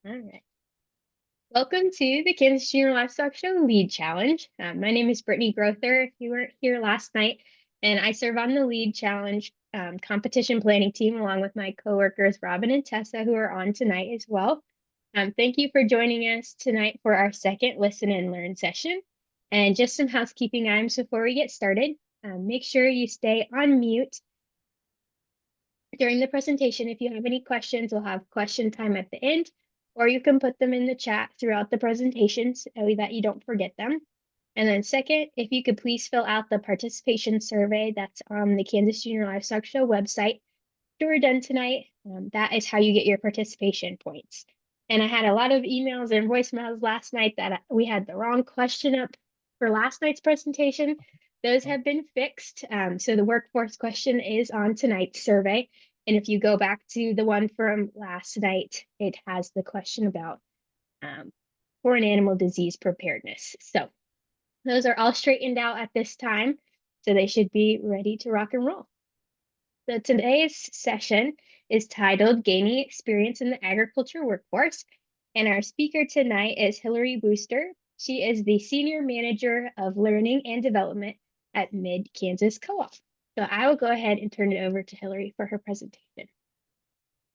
All right. Welcome to the Kansas Junior Livestock Show Lead Challenge. My name is Brittany Grother. If you weren't here last night, and I serve on the Lead Challenge competition planning team along with my coworkers Robin and Tessa, who are on tonight as well. Thank you for joining us tonight for our second Listen and Learn session. And just some housekeeping items before we get started. Make sure you stay on mute during the presentation. If you have any questions, we'll have question time at the end, or you can put them in the chat throughout the presentations so that you don't forget them. And then second, if you could please fill out the participation survey that's on the Kansas Junior Livestock Show website after we're done tonight. That is how you get your participation points. And I had a lot of emails and voicemails last night that we had the wrong question up for last night's presentation. Those have been fixed. So the workforce question is on tonight's survey. And if you go back to the one from last night, it has the question about foreign animal disease preparedness. So those are all straightened out at this time. So they should be ready to rock and roll. So today's session is titled Gaining Experience in the Agriculture Workforce. And our speaker tonight is Hilary Worcester. She is the Senior Manager of Learning and Development at Mid-Kansas Co-op. So I will go ahead and turn it over to Hilary for her presentation.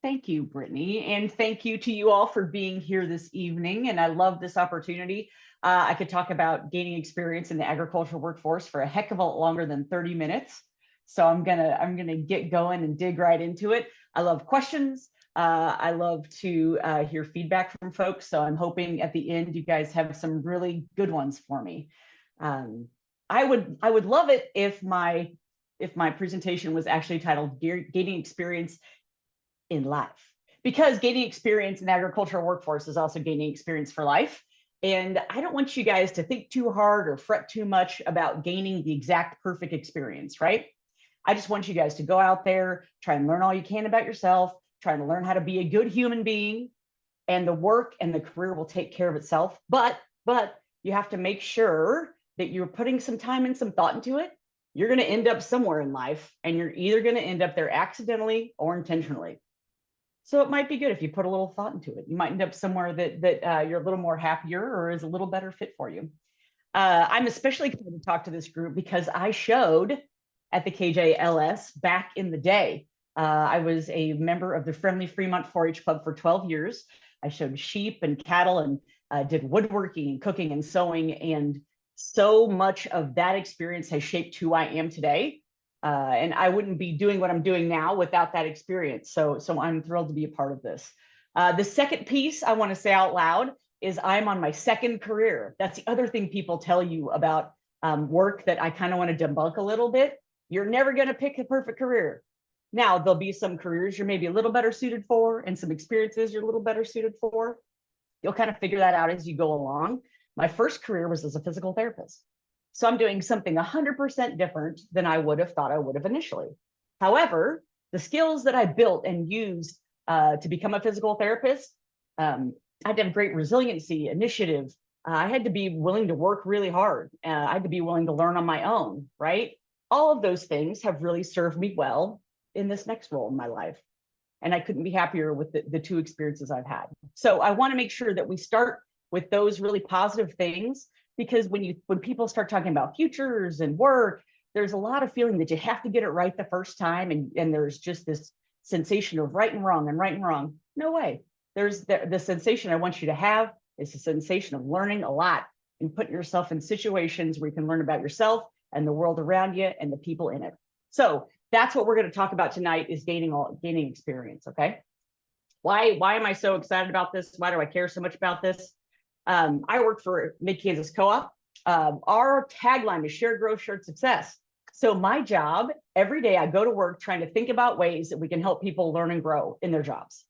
Thank you, Brittany, and thank you to you all for being here this evening. And I love this opportunity. I could talk about gaining experience in the agricultural workforce for a heck of a lot longer than 30 minutes. So I'm gonna get going and dig right into it. I love questions. I love to hear feedback from folks. So I'm hoping at the end you guys have some really good ones for me. I would love it if my presentation was actually titled Gaining Experience in life, because gaining experience in the agricultural workforce is also gaining experience for life. And I don't want you guys to think too hard or fret too much about gaining the exact perfect experience, right? I just want you guys to go out there, try and learn all you can about yourself, try to learn how to be a good human being, and the work and the career will take care of itself. But you have to make sure that you're putting some time and some thought into it. You're going to end up somewhere in life, and you're either going to end up there accidentally or intentionally. So it might be good if you put a little thought into it. You might end up somewhere that you're a little more happier or is a little better fit for you. I'm especially excited to talk to this group because I showed at the KJLS back in the day. I was a member of the Friendly Fremont 4-H Club for 12 years. I showed sheep and cattle and did woodworking and cooking and sewing. And so much of that experience has shaped who I am today. And I wouldn't be doing what I'm doing now without that experience. So I'm thrilled to be a part of this. The second piece I want to say out loud is I'm on my second career. That's the other thing people tell you about work that I kind of want to debunk a little bit. You're never going to pick the perfect career. Now, there'll be some careers you're maybe a little better suited for and some experiences you're a little better suited for. You'll kind of figure that out as you go along. My first career was as a physical therapist. So I'm doing something 100% different than I would have thought I would have initially. However, the skills that I built and used to become a physical therapist, I had to have great resiliency, initiative. I had to be willing to work really hard. I had to be willing to learn on my own, right? All of those things have really served me well in this next role in my life. And I couldn't be happier with the two experiences I've had. So I want to make sure that we start with those really positive things, because when people start talking about futures and work, there's a lot of feeling that you have to get it right the first time, and there's just this sensation of right and wrong and right and wrong. No way. There's the sensation I want you to have is the sensation of learning a lot and putting yourself in situations where you can learn about yourself and the world around you and the people in it. So that's what we're going to talk about tonight, is gaining experience. Okay. Why am I so excited about this? Why do I care so much about this? I work for Mid-Kansas Co-op. Our tagline is shared growth, shared success. So my job every day, I go to work trying to think about ways that we can help people learn and grow in their jobs.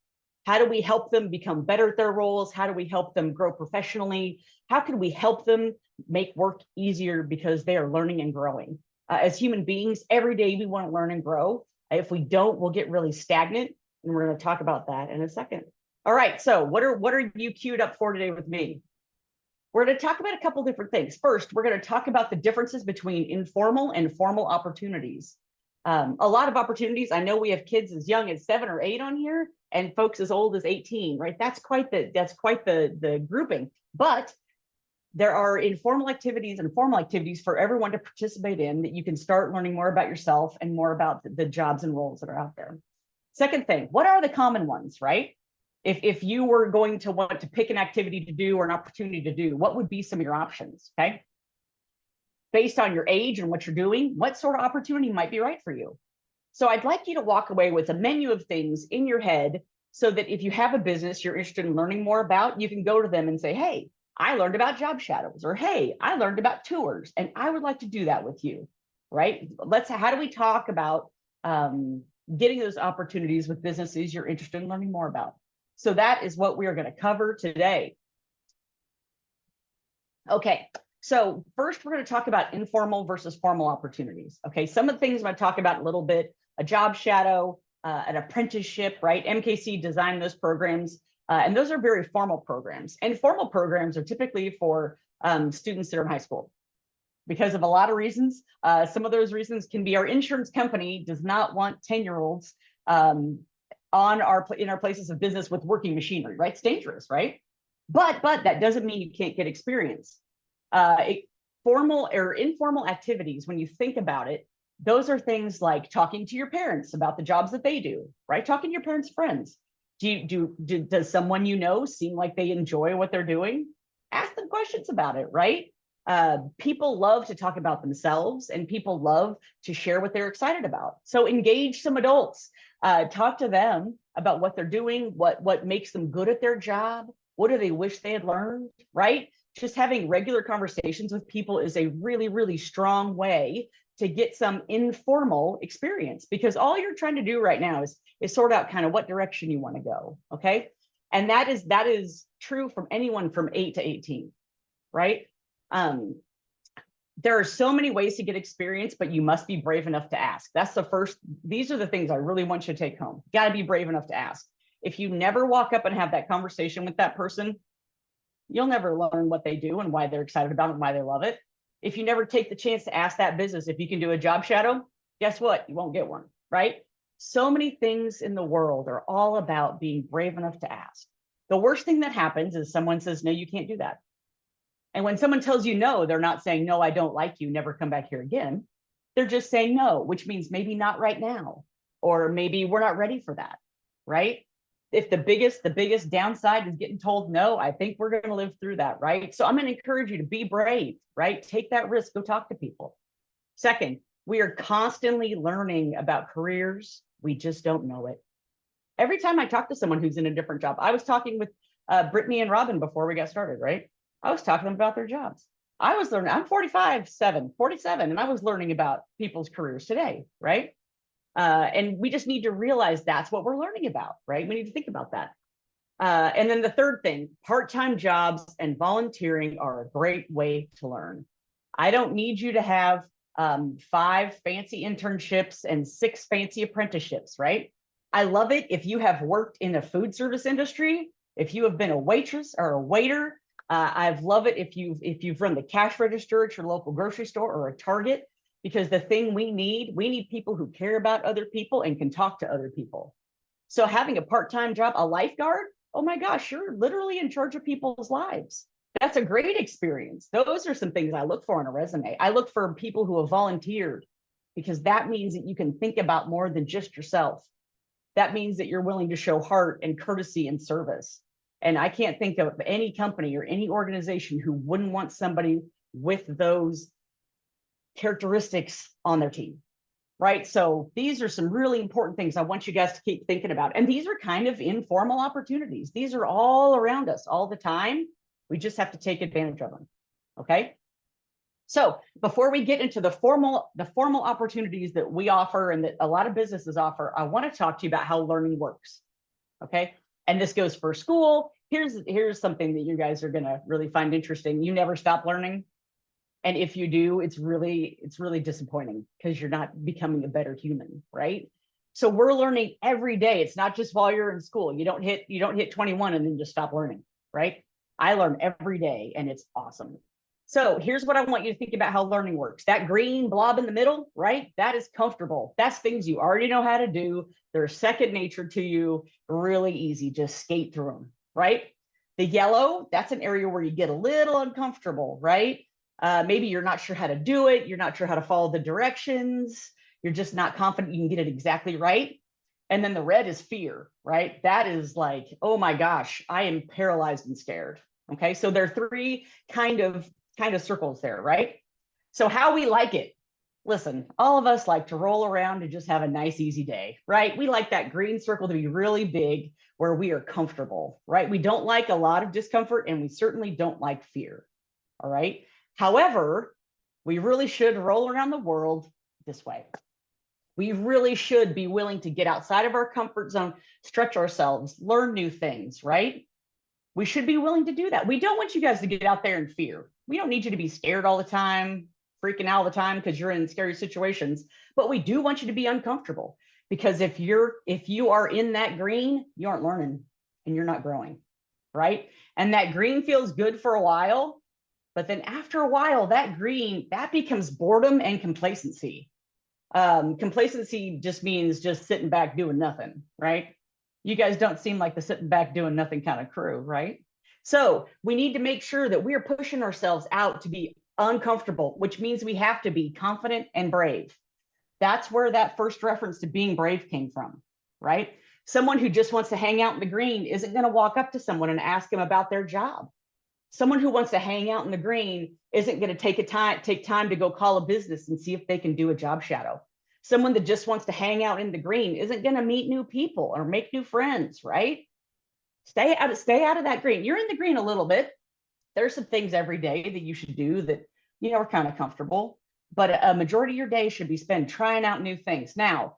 How do we help them become better at their roles? How do we help them grow professionally? How can we help them make work easier because they are learning and growing? As human beings, every day we want to learn and grow. If we don't, we'll get really stagnant. And we're going to talk about that in a second. All right, so what are you queued up for today with me? We're going to talk about a couple different things. First, we're going to talk about the differences between informal and formal opportunities. A lot of opportunities. I know we have kids as young as 7 or 8 on here, and folks as old as 18, right? That's quite the grouping. But there are informal activities and formal activities for everyone to participate in that you can start learning more about yourself and more about the jobs and roles that are out there. Second thing, what are the common ones, right? If you were going to want to pick an activity to do or an opportunity to do, what would be some of your options, okay? Based on your age and what you're doing, what sort of opportunity might be right for you? So I'd like you to walk away with a menu of things in your head so that if you have a business you're interested in learning more about, you can go to them and say, hey, I learned about job shadows, or hey, I learned about tours, and I would like to do that with you, right? How do we talk about getting those opportunities with businesses you're interested in learning more about? So that is what we are going to cover today. Okay, so first we're going to talk about informal versus formal opportunities. Okay, some of the things I'm going to talk about a little bit: a job shadow, an apprenticeship, right? MKC designed those programs, and those are very formal programs. And formal programs are typically for students that are in high school because of a lot of reasons. Some of those reasons can be our insurance company does not want 10-year-olds in our places of business with working machinery, right? It's dangerous, right? But that doesn't mean you can't get experience. Formal or informal activities, when you think about it, those are things like talking to your parents about the jobs that they do, right? Talking to your parents' friends. Does someone you know seem like they enjoy what they're doing? Ask them questions about it, right? People love to talk about themselves, and people love to share what they're excited about. So engage some adults. Talk to them about what they're doing, what makes them good at their job, what do they wish they had learned, right? Just having regular conversations with people is a really, really strong way to get some informal experience, because all you're trying to do right now is sort out kind of what direction you want to go, okay? And that is true from anyone from 8 to 18, right? There are so many ways to get experience, but you must be brave enough to ask. That's the first. These are the things I really want you to take home. You got to be brave enough to ask. If you never walk up and have that conversation with that person, you'll never learn what they do and why they're excited about it and why they love it. If you never take the chance to ask that business if you can do a job shadow, guess what? You won't get one, right? So many things in the world are all about being brave enough to ask. The worst thing that happens is someone says, no, you can't do that. And when someone tells you no, they're not saying, no, I don't like you, never come back here again. They're just saying no, which means maybe not right now, or maybe we're not ready for that, right? If the biggest downside is getting told no, I think we're going to live through that, right? So I'm going to encourage you to be brave, right? Take that risk, go talk to people. Second, we are constantly learning about careers. We just don't know it. Every time I talk to someone who's in a different job, I was talking with Brittany and Robin before we got started, right? I was talking to them about their jobs. I was learning, I'm 47, and I was learning about people's careers today, right? And we just need to realize that's what we're learning about, right? We need to think about that. And then the third thing, part-time jobs and volunteering are a great way to learn. I don't need you to have 5 fancy internships and 6 fancy apprenticeships, right? I love it if you have worked in the food service industry, if you have been a waitress or a waiter. I love it if you've run the cash register at your local grocery store or a Target, because the thing we need people who care about other people and can talk to other people. So having a part-time job, a lifeguard, oh my gosh, you're literally in charge of people's lives. That's a great experience. Those are some things I look for in a resume. I look for people who have volunteered, because that means that you can think about more than just yourself. That means that you're willing to show heart and courtesy and service. And I can't think of any company or any organization who wouldn't want somebody with those characteristics on their team, right? So these are some really important things I want you guys to keep thinking about. And these are kind of informal opportunities. These are all around us all the time. We just have to take advantage of them, okay? So before we get into the formal opportunities that we offer and that a lot of businesses offer, I want to talk to you about how learning works, okay? And this goes for school. Here's something that you guys are going to really find interesting. You never stop learning. And if you do, it's really disappointing, because you're not becoming a better human, right? So we're learning every day. It's not just while you're in school. You don't hit 21 and then just stop learning, right? I learn every day, and it's awesome. So here's what I want you to think about how learning works. That green blob in the middle, right? That is comfortable. That's things you already know how to do. They're second nature to you, really easy. Just skate through them, right? The yellow, that's an area where you get a little uncomfortable, right? Maybe you're not sure how to do it. You're not sure how to follow the directions. You're just not confident you can get it exactly right. And then the red is fear, right? That is like, oh my gosh, I am paralyzed and scared. Okay, so there are three kind of circles there, right? So how we like it. Listen, all of us like to roll around and just have a nice, easy day, right? We like that green circle to be really big where we are comfortable, right? We don't like a lot of discomfort and we certainly don't like fear, all right? However, we really should roll around the world this way. We really should be willing to get outside of our comfort zone, stretch ourselves, learn new things, right? We should be willing to do that. We don't want you guys to get out there in fear. We don't need you to be scared all the time, freaking out all the time because you're in scary situations, but we do want you to be uncomfortable because if you are in that green, you aren't learning and you're not growing, right? And that green feels good for a while, but then after a while, that green, that becomes boredom and complacency. Complacency just means just sitting back doing nothing, right? You guys don't seem like the sitting back doing nothing kind of crew, right? So we need to make sure that we are pushing ourselves out to be uncomfortable, which means we have to be confident and brave. That's where that first reference to being brave came from, right? Someone who just wants to hang out in the green isn't going to walk up to someone and ask them about their job. Someone who wants to hang out in the green isn't going to take time to go call a business and see if they can do a job shadow. Someone that just wants to hang out in the green isn't going to meet new people or make new friends, right? Stay out of that green. You're in the green a little bit. There's some things every day that you should do that are kind of comfortable, but a majority of your day should be spent trying out new things. Now,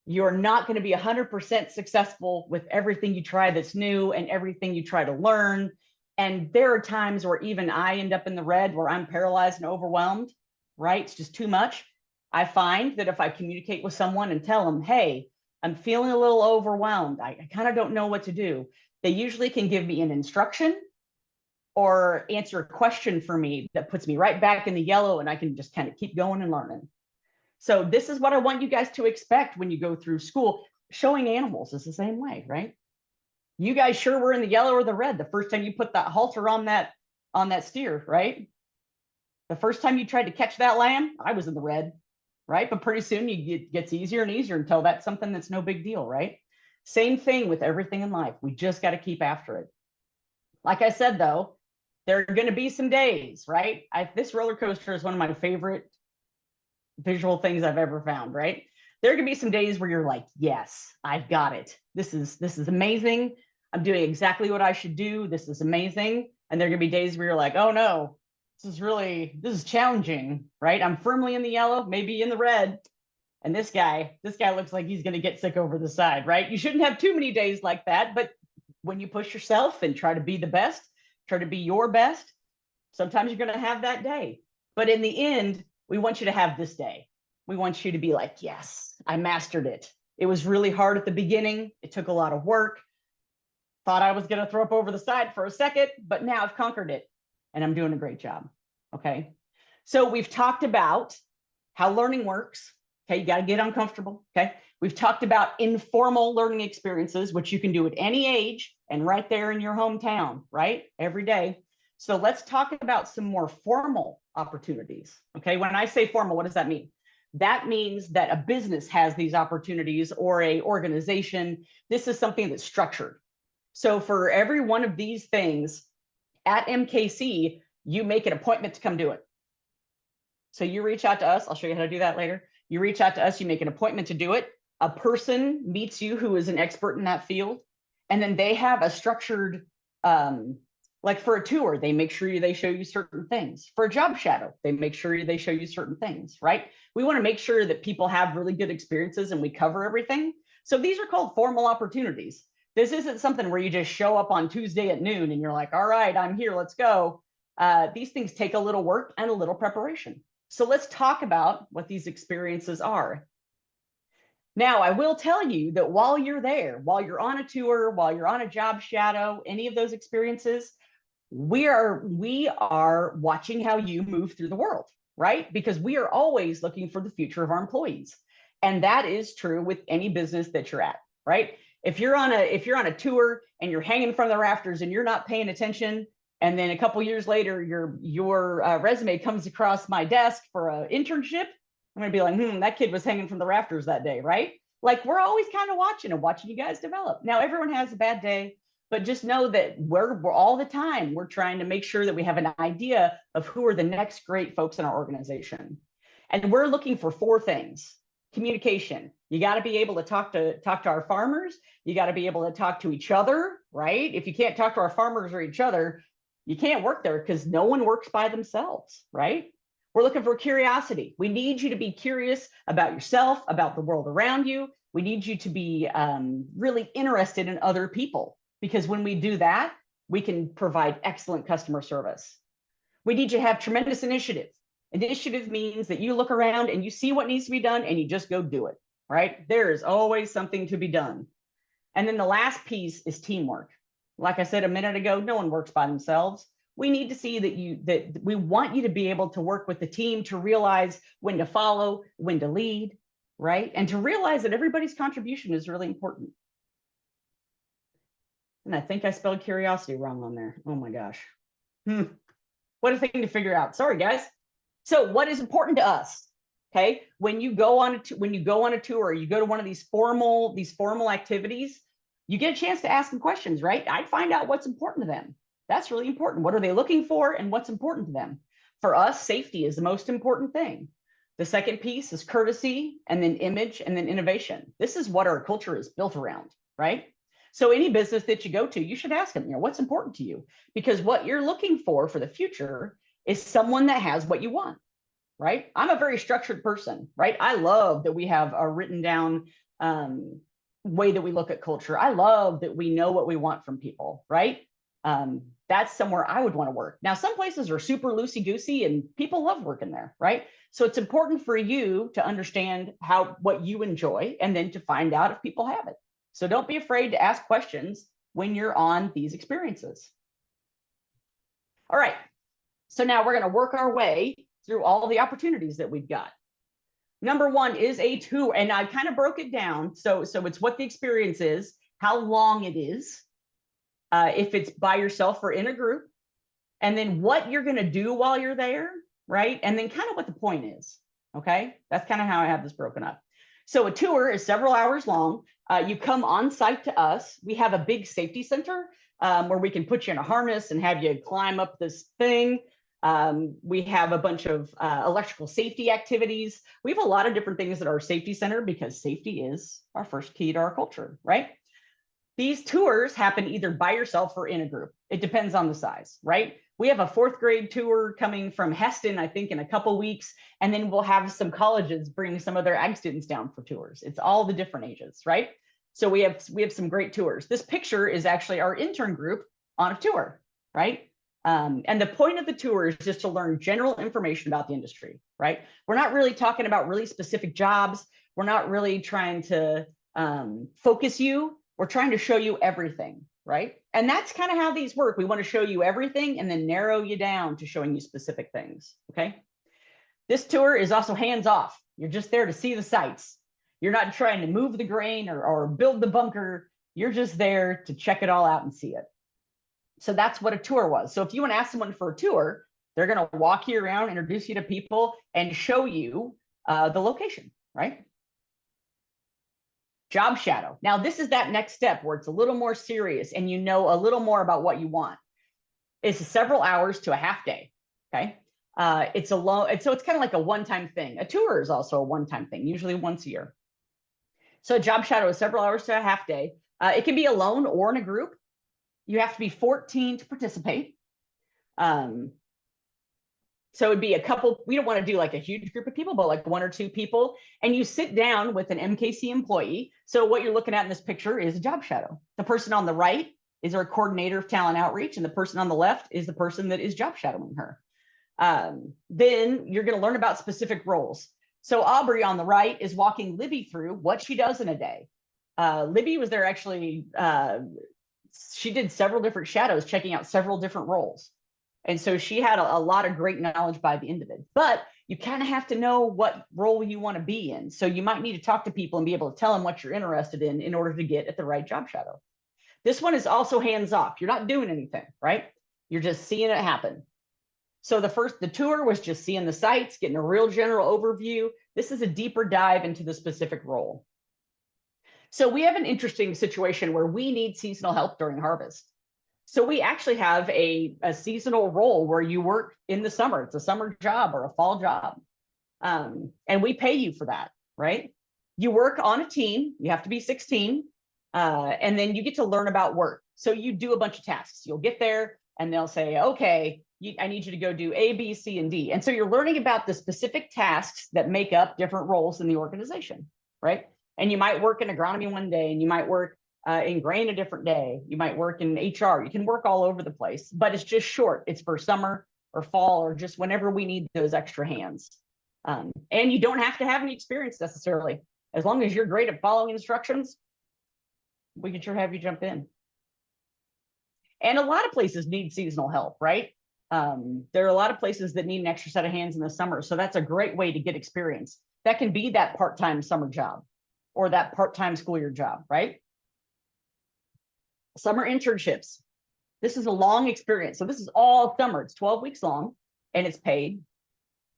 you're not going to be 100% successful with everything you try that's new and everything you try to learn. And there are times where even I end up in the red where I'm paralyzed and overwhelmed, right? It's just too much. I find that if I communicate with someone and tell them, hey, I'm feeling a little overwhelmed, I kind of don't know what to do, they usually can give me an instruction or answer a question for me that puts me right back in the yellow and I can just kind of keep going and learning. So this is what I want you guys to expect when you go through school. Showing animals is the same way, right? You guys sure were in the yellow or the red the first time you put that halter on that steer, right? The first time you tried to catch that lamb, I was in the red, right? But pretty soon it gets easier and easier until that's something that's no big deal, right? Same thing with everything in life. We just got to keep after it. Like I said, though, there are going to be some days, right? This roller coaster is one of my favorite visual things I've ever found, right? There can be some days where you're like, yes, I've got it. This is amazing. I'm doing exactly what I should do. This is amazing. And there are gonna be days where you're like, oh no, this is challenging, right? I'm firmly in the yellow, maybe in the red. And this guy looks like he's gonna get sick over the side, right? You shouldn't have too many days like that, but when you push yourself and try to be the best, try to be your best, sometimes you're gonna have that day. But in the end, we want you to have this day. We want you to be like, yes, I mastered it. It was really hard at the beginning. It took a lot of work. Thought I was going to throw up over the side for a second, but now I've conquered it and I'm doing a great job. Okay. So we've talked about how learning works. Okay. You got to get uncomfortable. Okay. We've talked about informal learning experiences, which you can do at any age and right there in your hometown, right? Every day. So let's talk about some more formal opportunities. Okay. When I say formal, what does that mean? That means that a business has these opportunities or a organization. This is something that's structured. So for every one of these things at MKC, you make an appointment to come do it. So you reach out to us. I'll show you how to do that later. You reach out to us, you make an appointment to do it. A person meets you who is an expert in that field. And then they have a structured, like for a tour, they make sure they show you certain things. For a job shadow, they make sure they show you certain things, right? We want to make sure that people have really good experiences and we cover everything. So these are called formal opportunities. This isn't something where you just show up on Tuesday at noon and you're like, all right, I'm here, let's go. These things take a little work and a little preparation. So let's talk about what these experiences are. Now, I will tell you that while you're there, while you're on a tour, while you're on a job shadow, any of those experiences, we are watching how you move through the world, right? Because we are always looking for the future of our employees. And that is true with any business that you're at, right? If you're on a tour and you're hanging from the rafters and you're not paying attention, and then a couple years later your resume comes across my desk for an internship, I'm gonna be like, that kid was hanging from the rafters that day, right? Like, we're always kind of watching you guys develop. Now, everyone has a bad day, but just know that we're all the time, we're trying to make sure that we have an idea of who are the next great folks in our organization. And we're looking for 4 things. Communication. You got to be able to talk to our farmers. You got to be able to talk to each other, right? If you can't talk to our farmers or each other, you can't work there, because no one works by themselves, right? We're looking for curiosity. We need you to be curious about yourself, about the world around you. We need you to be really interested in other people, because when we do that, we can provide excellent customer service. We need you to have tremendous initiative. Initiative means that you look around and you see what needs to be done and you just go do it, right? There is always something to be done. And then the last piece is teamwork. Like I said a minute ago, no one works by themselves. We need to see that we want you to be able to work with the team to realize when to follow, when to lead, right? And to realize that everybody's contribution is really important. And I think I spelled curiosity wrong on there. Oh my gosh. What a thing to figure out. Sorry, guys. So what is important to us? Okay, when you go on a tour, or you go to one of these formal activities, you get a chance to ask them questions, right? I'd find out what's important to them. That's really important. What are they looking for, and what's important to them? For us, safety is the most important thing. The second piece is courtesy, and then image, and then innovation. This is what our culture is built around, right? So any business that you go to, you should ask them, what's important to you? Because what you're looking for the future is someone that has what you want, right? I'm a very structured person, right? I love that we have a written down way that we look at culture. I love that we know what we want from people, right? That's somewhere I would want to work. Now, some places are super loosey-goosey and people love working there, right? So it's important for you to understand what you enjoy, and then to find out if people have it. So don't be afraid to ask questions when you're on these experiences. All right. So now we're going to work our way through all the opportunities that we've got. Number 1 is a tour, and I kind of broke it down. So it's what the experience is, how long it is, if it's by yourself or in a group, and then what you're going to do while you're there, right? And then kind of what the point is. Okay, that's kind of how I have this broken up. So a tour is several hours long. You come on site to us. We have a big safety center where we can put you in a harness and have you climb up this thing. We have a bunch of electrical safety activities. We have a lot of different things at our safety center, because safety is our first key to our culture, right? These tours happen either by yourself or in a group. It depends on the size, right? We have a 4th grade tour coming from Heston, I think, in a couple weeks. And then we'll have some colleges bring some of their ag students down for tours. It's all the different ages, right? So we have some great tours. This picture is actually our intern group on a tour, right? And the point of the tour is just to learn general information about the industry, right? We're not really talking about really specific jobs. We're not really trying to focus you. We're trying to show you everything, right? And that's kind of how these work. We want to show you everything and then narrow you down to showing you specific things, okay? This tour is also hands-off. You're just there to see the sights. You're not trying to move the grain or build the bunker. You're just there to check it all out and see it. So that's what a tour was. So if you want to ask someone for a tour, they're going to walk you around, introduce you to people, and show you the location, right? Job shadow. Now, this is that next step where it's a little more serious and you know a little more about what you want. It's several hours to a half day, okay? So it's kind of like a one-time thing. A tour is also a one-time thing, usually once a year. So a job shadow is several hours to a half day. It can be alone or in a group. You have to be 14 to participate. So it'd be a couple, we don't want to do like a huge group of people, but like 1 or 2 people, and you sit down with an MKC employee. So what you're looking at in this picture is a job shadow. The person on the right is our coordinator of talent outreach, and the person on the left is the person that is job shadowing her. Then you're going to learn about specific roles. So Aubrey on the right is walking Libby through what she does in a day. Libby was there actually she did several different shadows, checking out several different roles. And so she had a lot of great knowledge by the end of it. But you kind of have to know what role you want to be in. So you might need to talk to people and be able to tell them what you're interested in order to get at the right job shadow. This one is also hands off. You're not doing anything, right? You're just seeing it happen. So the tour was just seeing the sites, getting a real general overview. This is a deeper dive into the specific role. So we have an interesting situation where we need seasonal help during harvest. So we actually have a seasonal role where you work in the summer. It's a summer job or a fall job. And we pay you for that, right? You work on a team. You have to be 16. And then you get to learn about work. So you do a bunch of tasks. You'll get there and they'll say, okay, I need you to go do A, B, C, and D. And so you're learning about the specific tasks that make up different roles in the organization, right? And you might work in agronomy one day, and you might work in grain a different day. You might work in HR. You can work all over the place, but it's just short. It's for summer or fall or just whenever we need those extra hands. And you don't have to have any experience necessarily. As long as you're great at following instructions, we can sure have you jump in. And a lot of places need seasonal help, right? There are a lot of places that need an extra set of hands in the summer. So that's a great way to get experience. That can be that part-time summer job or that part-time school year job, right? Summer internships. This is a long experience. So this is all summer. It's 12 weeks long and it's paid.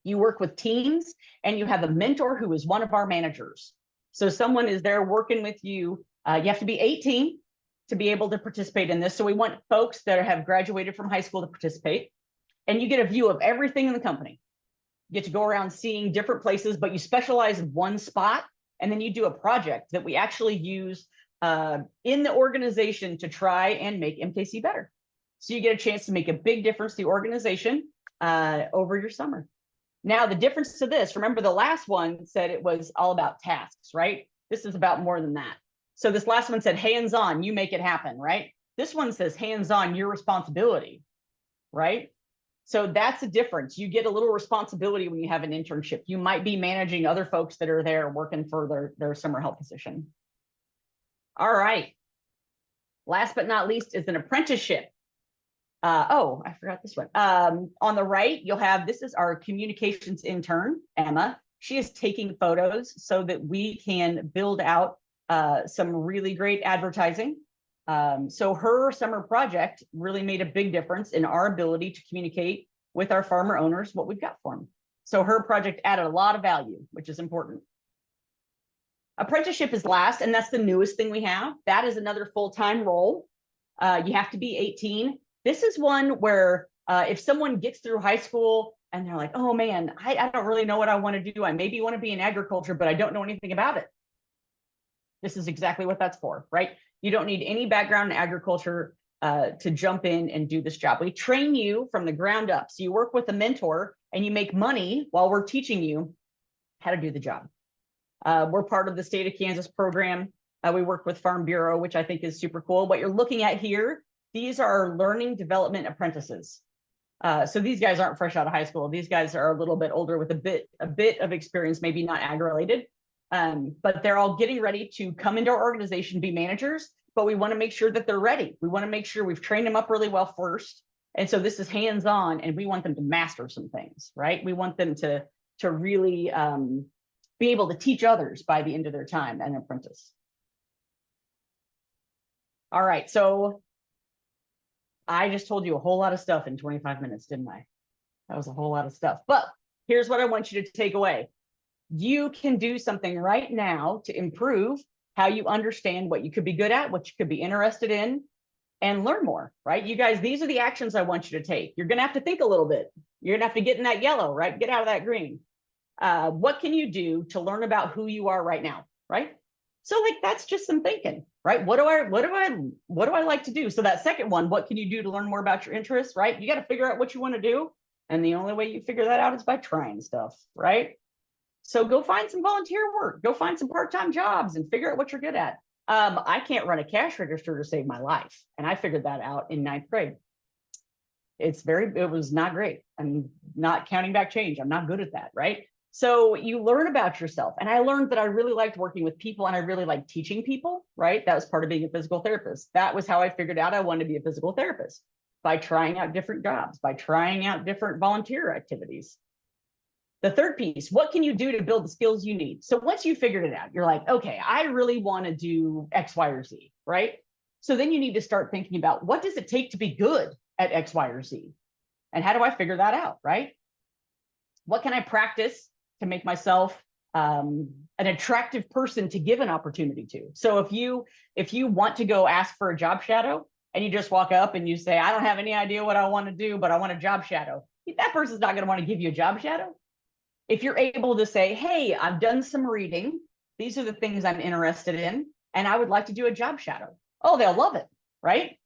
You work with teams and you have a mentor who is one of our managers. So someone is there working with you. You have to be 18 to be able to participate in this. So we want folks that have graduated from high school to participate. And you get a view of everything in the company. You get to go around seeing different places, but you specialize in one spot. And then you do a project that we actually use in the organization to try and make MKC better. So you get a chance to make a big difference to the organization over your summer. Now, the difference to this, remember the last one said it was all about tasks, right? This is about more than that. So this last one said hands-on, you make it happen, right? This one says hands-on, your responsibility, right? So that's a difference. You get a little responsibility when you have an internship. You might be managing other folks that are there working for their summer help position. All right. Last but not least is an apprenticeship. Oh, I forgot this one. On the right, you'll have, this is our communications intern, Emma. She is taking photos so that we can build out some really great advertising. So her summer project really made a big difference in our ability to communicate with our farmer owners what we've got for them. So her project added a lot of value, which is important. Apprenticeship is last, and that's the newest thing we have. That is another full-time role. You have to be 18. This is one where if someone gets through high school and they're like, oh man, I don't really know what I want to do. I maybe want to be in agriculture, but I don't know anything about it. This is exactly what that's for, right? You don't need any background in agriculture to jump in and do this job. We train you from the ground up. So you work with a mentor and you make money while we're teaching you how to do the job. We're part of the state of Kansas program. We work with Farm Bureau, which I think is super cool. What you're looking at here, these are learning development apprentices. So these guys aren't fresh out of high school. These guys are a little bit older with a bit of experience, maybe not ag-related. But they're all getting ready to come into our organization, be managers, but we want to make sure that they're ready. We want to make sure we've trained them up really well first. And so this is hands-on, and we want them to master some things, right? We want them to really be able to teach others by the end of their time as an apprentice. All right, so I just told you a whole lot of stuff in 25 minutes, didn't I? That was a whole lot of stuff, but here's what I want you to take away. You can do something right now to improve how you understand what you could be good at, what you could be interested in, and learn more, right? You guys, these are the actions I want you to take. You're going to have to think a little bit. You're going to have to get in that yellow, right? Get out of that green. What can you do to learn about who you are right now, right? So like, that's just some thinking, right? What do I like to do? So that second one, what can you do to learn more about your interests, right? You got to figure out what you want to do. And the only way you figure that out is by trying stuff, right? So go find some volunteer work, go find some part-time jobs and figure out what you're good at. I can't run a cash register to save my life. And I figured that out in 9th grade. It was not great. I'm not counting back change. I'm not good at that, right? So you learn about yourself. And I learned that I really liked working with people and I really liked teaching people, right? That was part of being a physical therapist. That was how I figured out I wanted to be a physical therapist, by trying out different jobs, by trying out different volunteer activities. The third piece, what can you do to build the skills you need? So once you figured it out, you're like, okay, I really want to do X, Y, or Z, right? So then you need to start thinking about, what does it take to be good at X, Y, or Z? And how do I figure that out, right? What can I practice to make myself an attractive person to give an opportunity to? So if you want to go ask for a job shadow and you just walk up and you say, I don't have any idea what I want to do, but I want a job shadow, that person's not going to want to give you a job shadow. If you're able to say, hey, I've done some reading, these are the things I'm interested in, and I would like to do a job shadow. Oh, they'll love it, right?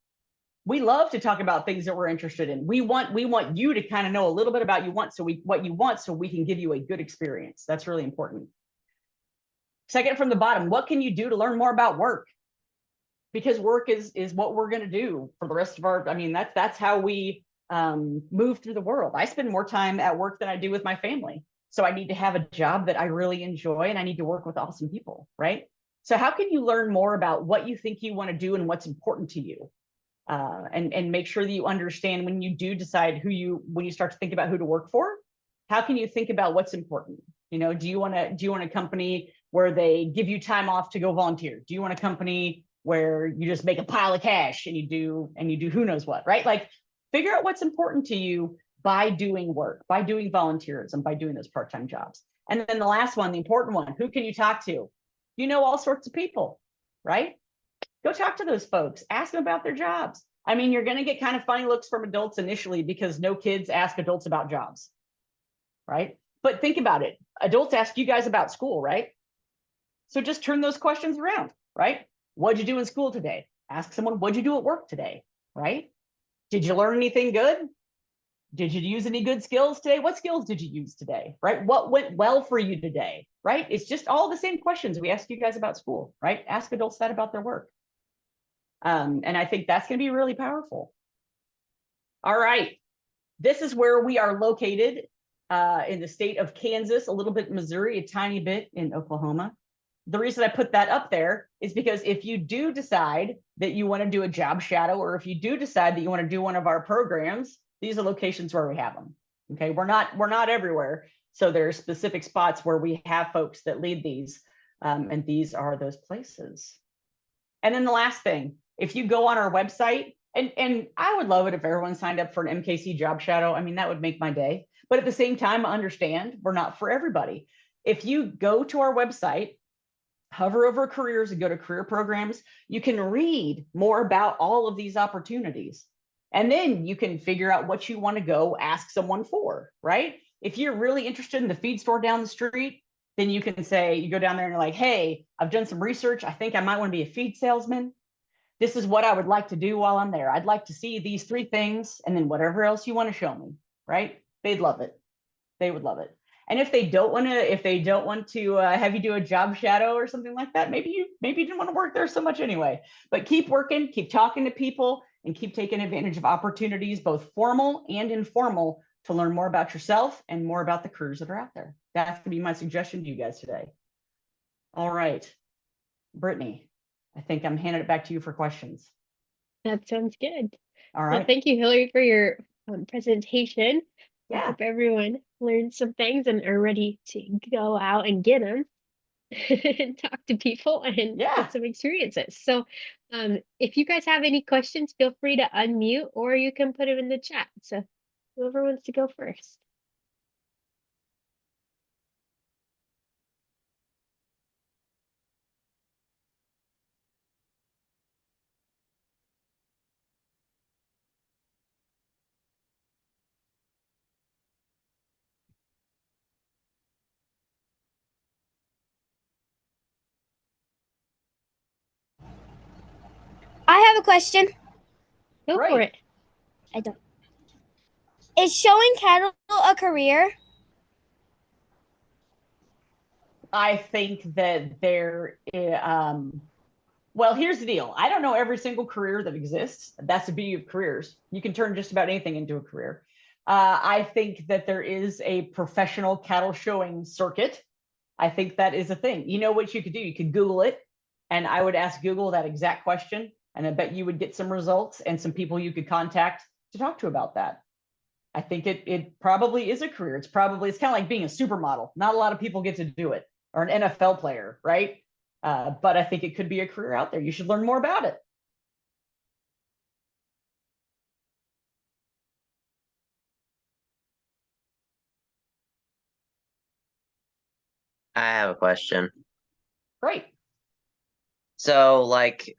We love to talk about things that we're interested in. We want you to kind of know a little bit about what you want so we can give you a good experience. That's really important. Second from the bottom, what can you do to learn more about work? Because work is what we're going to do for the rest of our, I mean, that's how we move through the world. I spend more time at work than I do with my family. So I need to have a job that I really enjoy and I need to work with awesome people, right? So how can you learn more about what you think you want to do and what's important to you? And make sure that you understand when you do decide when you start to think about who to work for, how can you think about what's important? You know, do you want a company where they give you time off to go volunteer? Do you want a company where you just make a pile of cash and you do who knows what, right? Like, figure out what's important to you by doing work, by doing volunteerism, by doing those part-time jobs. And then the last one, the important one, who can you talk to? You know all sorts of people, right? Go talk to those folks, ask them about their jobs. I mean, you're going to get kind of funny looks from adults initially because no kids ask adults about jobs, right? But think about it. Adults ask you guys about school, right? So just turn those questions around, right? What'd you do in school today? Ask someone, what'd you do at work today, right? Did you learn anything good? Did you use any good skills today? What skills did you use today, right? What went well for you today, right? It's just all the same questions we ask you guys about school, right? Ask adults that about their work. And I think that's going to be really powerful. All right. This is where we are located in the state of Kansas, a little bit in Missouri, a tiny bit in Oklahoma. The reason I put that up there is because if you do decide that you want to do a job shadow, or if you do decide that you want to do one of our programs, these are locations where we have them. Okay, we're not everywhere. So there are specific spots where we have folks that lead these, and these are those places. And then the last thing, if you go on our website, and I would love it if everyone signed up for an MKC job shadow. I mean, that would make my day. But at the same time, I understand we're not for everybody. If you go to our website, hover over careers and go to career programs, you can read more about all of these opportunities. And then you can figure out what you want to go ask someone for, right? If you're really interested in the feed store down the street, then you can say, you go down there and you're like, hey, I've done some research. I think I might want to be a feed salesman. This is what I would like to do while I'm there. I'd like to see these 3 things and then whatever else you want to show me, right? They'd love it. They would love it. And if they don't want to have you do a job shadow or something like that, maybe you didn't want to work there so much anyway. But keep working, keep talking to people, and keep taking advantage of opportunities, both formal and informal, to learn more about yourself and more about the careers that are out there. That's going to be my suggestion to you guys today. All right, Brittany, I think I'm handing it back to you for questions. That sounds good. All Well, right. thank you, Hilary, for your presentation. I Yeah. hope everyone learned some things and are ready to go out and get them and talk to people and Yeah. get some experiences. So if you guys have any questions, feel free to unmute or you can put them in the chat. So whoever wants to go first. I have a question. Go for Great. it. I don't. Is showing cattle a career? I think that well, here's the deal. I don't know every single career that exists. That's the beauty of careers. You can turn just about anything into a career. I think that there is a professional cattle showing circuit. I think that is a thing. You know what you could do? You could Google it, and I would ask Google that exact question, and I bet you would get some results and some people you could contact to talk to about that. I think it probably is a career. It's kind of like being a supermodel. Not a lot of people get to do it, or an NFL player, right? But I think it could be a career out there. You should learn more about it. I have a question. Great. So, like,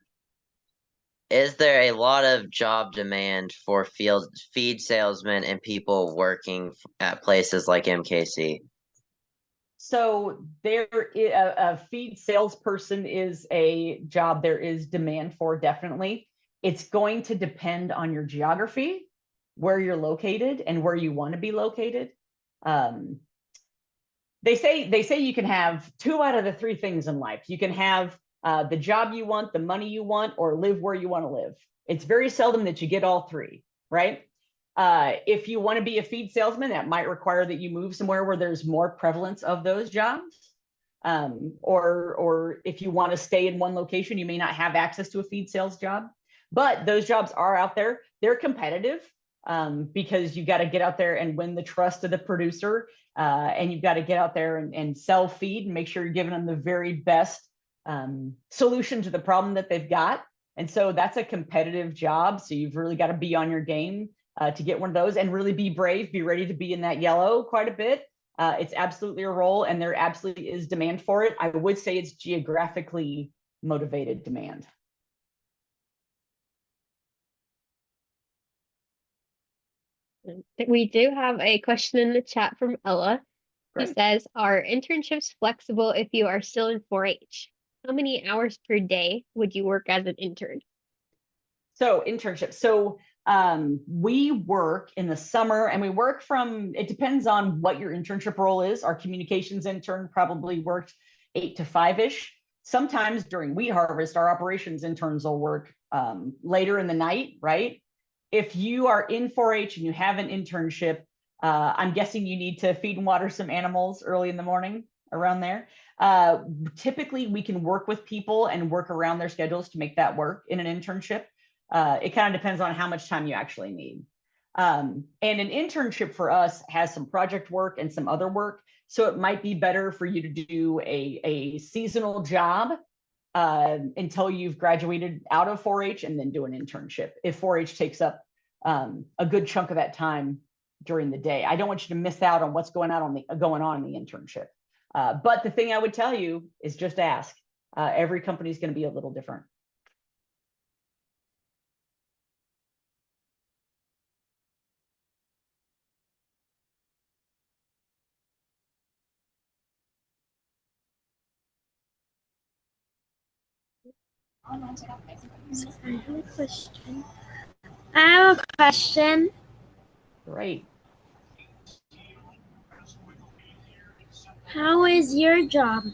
is there a lot of job demand for feed salesmen and people working at places like MKC? So a feed salesperson is a job there is demand for, definitely. It's going to depend on your geography, where you're located, and where you want to be located. They say you can have 2 out of the 3 things in life. You can have the job you want, the money you want, or live where you want to live. It's very seldom that you get all 3, right? If you want to be a feed salesman, that might require that you move somewhere where there's more prevalence of those jobs. Or if you want to stay in one location, you may not have access to a feed sales job. But those jobs are out there. They're competitive because you got to get out there and win the trust of the producer. And you've got to get out there and sell feed and make sure you're giving them the very best solution to the problem that they've got. And so that's a competitive job. So you've really got to be on your game to get one of those, and really be brave, be ready to be in that yellow quite a bit. It's absolutely a role, and there absolutely is demand for it. I would say it's geographically motivated demand. We do have a question in the chat from Ella. She Great. says, are internships flexible if you are still in 4-H? How many hours per day would you work as an intern? So internships. So we work in the summer, and we work from, it depends on what your internship role is. Our communications intern probably worked 8 to 5-ish. Sometimes during wheat harvest, our operations interns will work later in the night, right? If you are in 4-H and you have an internship, I'm guessing you need to feed and water some animals early in the morning around there. Typically, we can work with people and work around their schedules to make that work in an internship. It kind of depends on how much time you actually need. And an internship for us has some project work and some other work. So it might be better for you to do a seasonal job until you've graduated out of 4-H, and then do an internship if 4-H takes up a good chunk of that time during the day. I don't want you to miss out on what's going on in the internship. But the thing I would tell you is just ask. Every company is going to be a little different. I have a question. I have a question. Great. How is your job?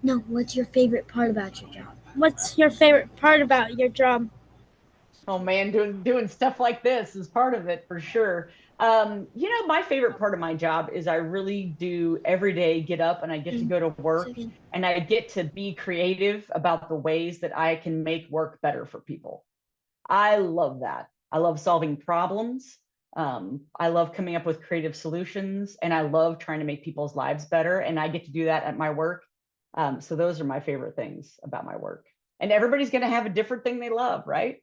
No, what's your favorite part about your job? What's your favorite part about your job? Oh man, doing stuff like this is part of it for sure. My favorite part of my job is I really do every day get up and I get to go to work, and I get to be creative about the ways that I can make work better for people. I love that. I love solving problems. I love coming up with creative solutions, and I love trying to make people's lives better. And I get to do that at my work. So those are my favorite things about my work. And everybody's going to have a different thing they love, right?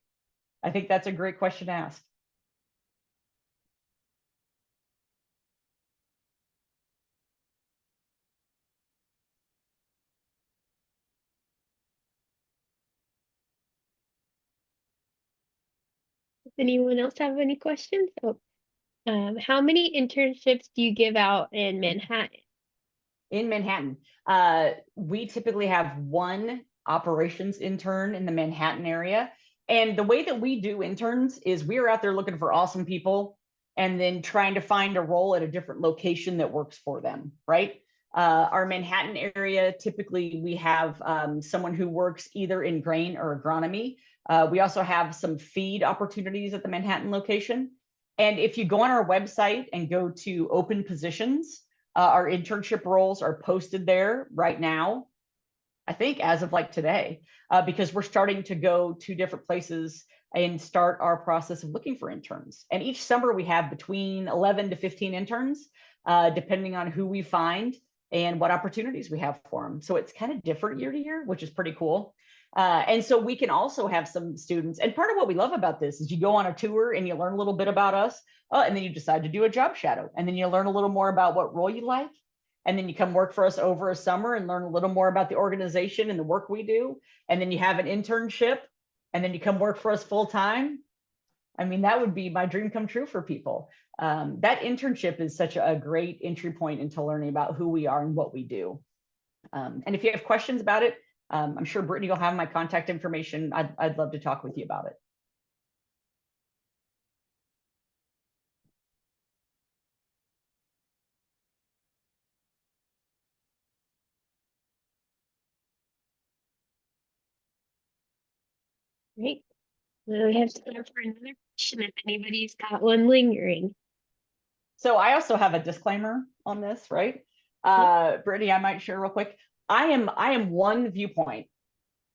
I think that's a great question to ask. Does anyone else have any questions? How many internships do you give out in Manhattan? In Manhattan, we typically have one operations intern in the Manhattan area. And the way that we do interns is we're out there looking for awesome people and then trying to find a role at a different location that works for them, right? Our Manhattan area, typically we have someone who works either in grain or agronomy. We also have some feed opportunities at the Manhattan location. And if you go on our website and go to open positions, our internship roles are posted there right now, I think as of like today, because we're starting to go to different places and start our process of looking for interns. And each summer we have between 11 to 15 interns, depending on who we find and what opportunities we have for them. So it's kind of different year to year, which is pretty cool. And so we can also have some students. And part of what we love about this is you go on a tour and you learn a little bit about us, and then you decide to do a job shadow. And then you learn a little more about what role you like. And then you come work for us over a summer and learn a little more about the organization and the work we do. And then you have an internship, and then you come work for us full time. I mean, that would be my dream come true for people. That internship is such a great entry point into learning about who we are and what we do. And if you have questions about it, I'm sure Brittany will have my contact information. I'd love to talk with you about it. Great. Well, we have time for another question if anybody's got one lingering. So I also have a disclaimer on this, right? Brittany, I might share real quick. I am one viewpoint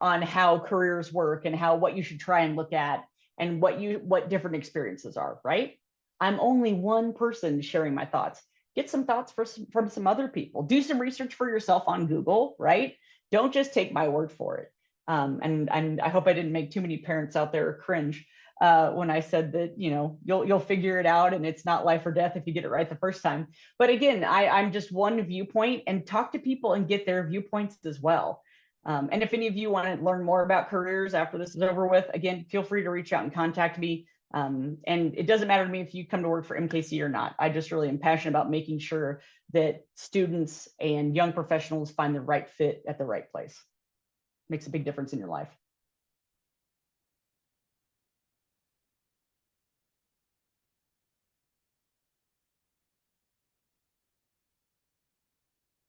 on how careers work and how what you should try and look at and what different experiences are, right? I'm only one person sharing my thoughts. Get some thoughts from some other people. Do some research for yourself on Google, right? Don't just take my word for it. And I hope I didn't make too many parents out there cringe when I said that, you know, you'll figure it out and it's not life or death if you get it right the first time. But again, I'm just one viewpoint, and talk to people and get their viewpoints as well. And if any of you want to learn more about careers after this is over with, again, feel free to reach out and contact me. And it doesn't matter to me if you come to work for MKC or not. I just really am passionate about making sure that students and young professionals find the right fit at the right place. Makes a big difference in your life.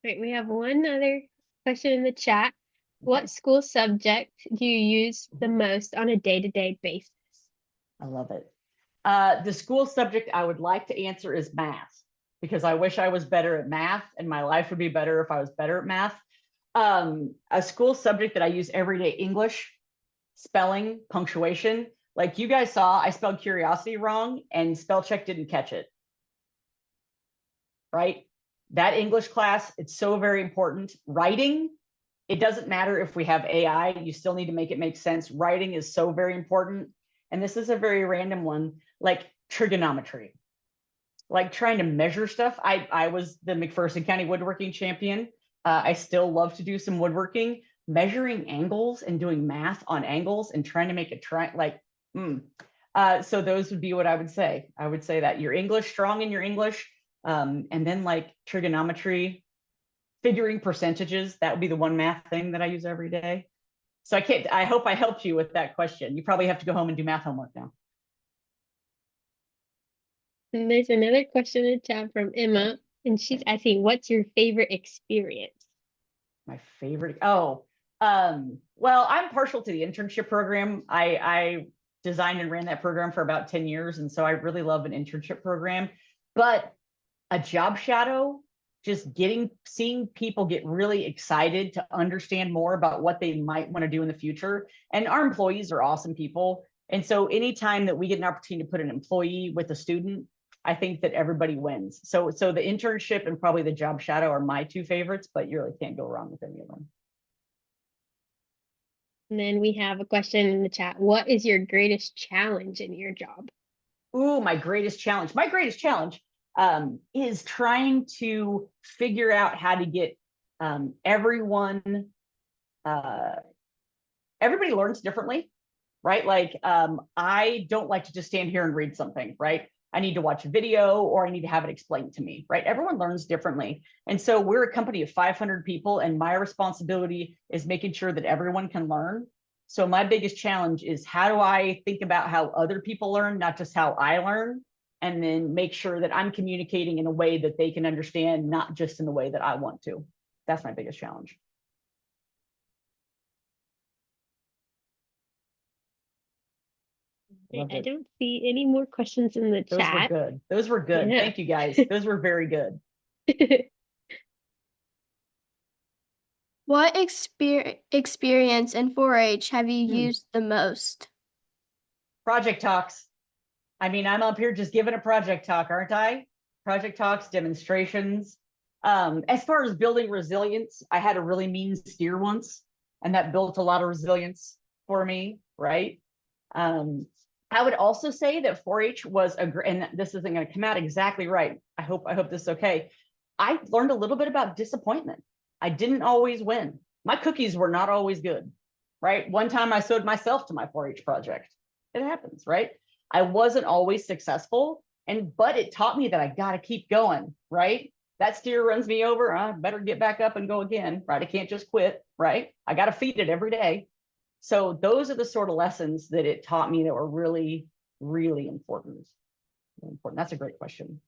Right, we have one other question in the chat. What school subject do you use the most on a day-to-day basis? I love it. The school subject I would like to answer is math, because I wish I was better at math and my life would be better if I was better at math. A school subject that I use every day: English, spelling, punctuation. Like you guys saw, I spelled curiosity wrong and spell check didn't catch it. Right? That English class, it's so very important. Writing, it doesn't matter if we have AI, you still need to make it make sense. Writing is so very important. And this is a very random one, like trigonometry, like trying to measure stuff. I was the McPherson County woodworking champion. I still love to do some woodworking. Measuring angles and doing math on angles and trying to make it so those would be what I would say. I would say that your English, strong in your English, and then like trigonometry, figuring percentages, that would be the one math thing that I use every day. So I hope I helped you with that question. You probably have to go home and do math homework now. And there's another question in the chat from Emma, and she's asking, what's your favorite experience? My favorite, well, I'm partial to the internship program. I designed and ran that program for about 10 years. And so I really love an internship program, but a job shadow, just seeing people get really excited to understand more about what they might want to do in the future. And our employees are awesome people. And so anytime that we get an opportunity to put an employee with a student, I think that everybody wins. So the internship and probably the job shadow are my two favorites, but you really can't go wrong with any of them. And then we have a question in the chat. What is your greatest challenge in your job? Ooh, my greatest challenge. My greatest challenge is trying to figure out how to get everybody learns differently, right? Like I don't like to just stand here and read something, right? I need to watch a video or I need to have it explained to me, right? Everyone learns differently. And so we're a company of 500 people and my responsibility is making sure that everyone can learn. So my biggest challenge is how do I think about how other people learn, not just how I learn, and then make sure that I'm communicating in a way that they can understand, not just in the way that I want to. That's my biggest challenge. Loved I it. don't see any more questions in the Those were chat. good. Those were good. Yeah. Thank you guys. Those were very good. What experience in 4-H have you Hmm. used the most? Project talks. I mean, I'm up here just giving a project talk, aren't I? Project talks, demonstrations. As far as building resilience, I had a really mean steer once, and that built a lot of resilience for me, right? I would also say that 4-H was and this isn't going to come out exactly right. I hope this is okay. I learned a little bit about disappointment. I didn't always win. My cookies were not always good, right? One time I sewed myself to my 4-H project. It happens, right? I wasn't always successful, but it taught me that I got to keep going, right? That steer runs me over. I better get back up and go again, right? I can't just quit, right? I got to feed it every day. So those are the sort of lessons that it taught me that were really, really important. That's a great question.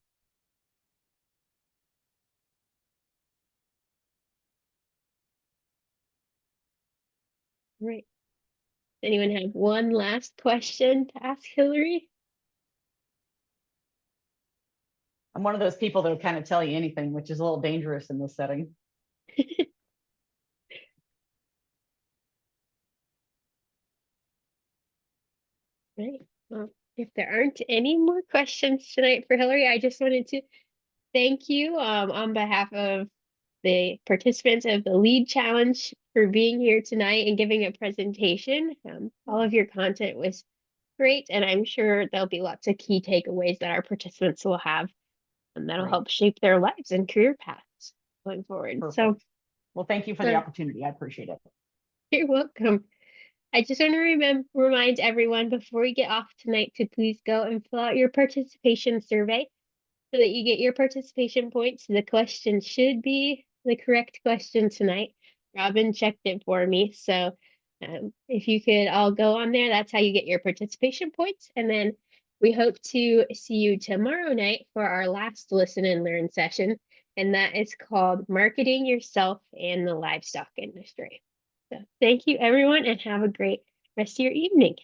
Right. Anyone have one last question to ask Hilary? I'm one of those people that will kind of tell you anything, which is a little dangerous in this setting. Right. Well, if there aren't any more questions tonight for Hilary, I just wanted to thank you on behalf of the participants of the lead challenge for being here tonight and giving a presentation. All of your content was great, and I'm sure there'll be lots of key takeaways that our participants will have, and that'll Great. help shape their lives and career paths going forward. Perfect. So, well, thank you for the opportunity. I appreciate it. You're welcome. I just want to remind everyone before we get off tonight to please go and fill out your participation survey so that you get your participation points. The question should be the correct question tonight. Robin checked it for me. So if you could all go on there, that's how you get your participation points. And then we hope to see you tomorrow night for our last listen and learn session. And that is called Marketing Yourself and the Livestock Industry. So thank you, everyone, and have a great rest of your evening.